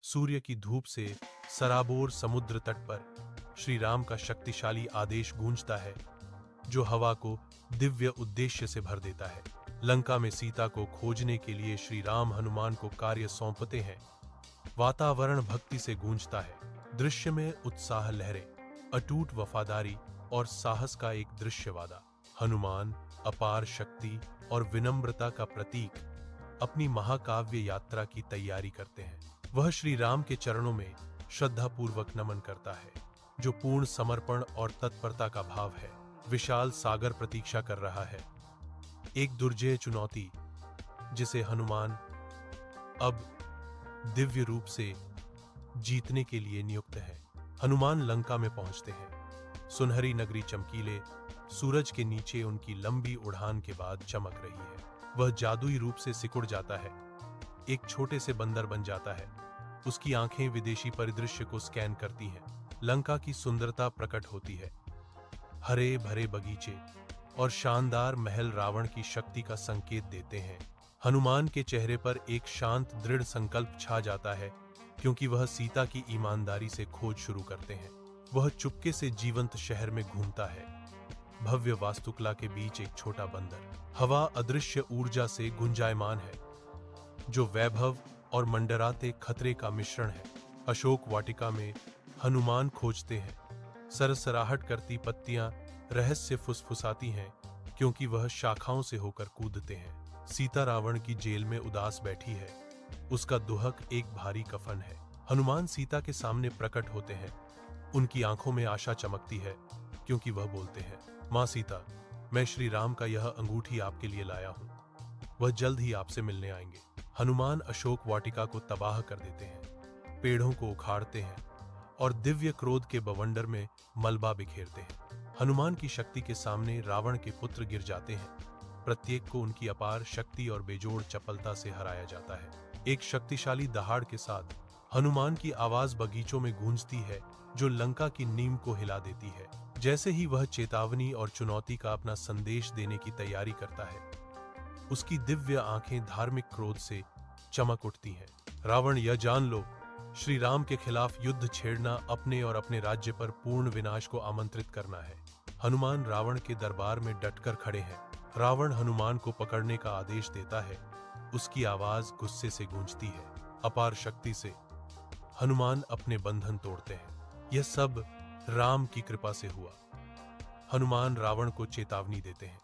सूर्य की धूप से सराबोर समुद्र तट पर श्री राम का शक्तिशाली आदेश गूंजता है, जो हवा को दिव्य उद्देश्य से भर देता है। लंका में सीता को खोजने के लिए श्री राम हनुमान को कार्य सौंपते हैं। वातावरण भक्ति से गूंजता है। दृश्य में उत्साह लहरें, अटूट वफादारी और साहस का एक दृश्य वादा। हनुमान अपार शक्ति और विनम्रता का प्रतीक अपनी महाकाव्य यात्रा की तैयारी करते हैं। वह श्री राम के चरणों में श्रद्धापूर्वक नमन करता है, जो पूर्ण समर्पण और तत्परता का भाव है। विशाल सागर प्रतीक्षा कर रहा है, एक दुर्जय चुनौती जिसे हनुमान अब दिव्य रूप से जीतने के लिए नियुक्त है। हनुमान लंका में पहुंचते हैं। सुनहरी नगरी चमकीले सूरज के नीचे उनकी लंबी उड़ान के बाद चमक रही है। वह जादुई रूप से सिकुड़ जाता है, एक छोटे से बंदर बन जाता है। उसकी आंखें विदेशी परिदृश्य को स्कैन करती हैं। लंका की सुंदरता प्रकट होती है। हरे भरे बगीचे और शानदार महल रावण की शक्ति का संकेत देते हैं। हनुमान के चेहरे पर एक शांत दृढ़ संकल्प छा जाता है, क्योंकि वह सीता की ईमानदारी से खोज शुरू करते हैं। वह चुपके से जीवंत शहर में घूमता है, भव्य वास्तुकला के बीच एक छोटा बंदर। हवा अदृश्य ऊर्जा से गुंजायमान है, जो वैभव और मंडराते खतरे का मिश्रण है। अशोक वाटिका में हनुमान खोजते हैं। सरसराहट करती पत्तियां रहस्य फुसफुसाती हैं, क्योंकि वह शाखाओं से होकर कूदते हैं। सीता रावण की जेल में उदास बैठी है, उसका दुहक एक भारी कफन है। हनुमान सीता के सामने प्रकट होते हैं। उनकी आंखों में आशा चमकती है, क्योंकि वह बोलते हैं, मां सीता, मैं श्री राम का यह अंगूठी आपके लिए लाया हूं। वह जल्द ही आपसे मिलने आएंगे। हनुमान अशोक वाटिका को तबाह कर देते हैं, पेड़ों को उखाड़ते हैं और दिव्य क्रोध के बवंडर में मलबा बिखेरते हैं। हनुमान की शक्ति के सामने रावण के पुत्र गिर जाते हैं। प्रत्येक को उनकी अपार शक्ति और बेजोड़ चपलता से हराया जाता है। एक शक्तिशाली दहाड़ के साथ हनुमान की आवाज बगीचों में गूंजती है, जो लंका की नींव को हिला देती है। जैसे ही वह चेतावनी और चुनौती का अपना संदेश देने की तैयारी करता है, उसकी दिव्य आंखें धार्मिक क्रोध से चमक उठती हैं। रावण, यह जान लो, श्री राम के खिलाफ युद्ध छेड़ना अपने और अपने राज्य पर पूर्ण विनाश को आमंत्रित करना है। हनुमान रावण के दरबार में डटकर खड़े हैं। रावण हनुमान को पकड़ने का आदेश देता है। उसकी आवाज गुस्से से गूंजती है। अपार शक्ति से हनुमान अपने बंधन तोड़ते हैं। यह सब राम की कृपा से हुआ। हनुमान रावण को चेतावनी देते हैं,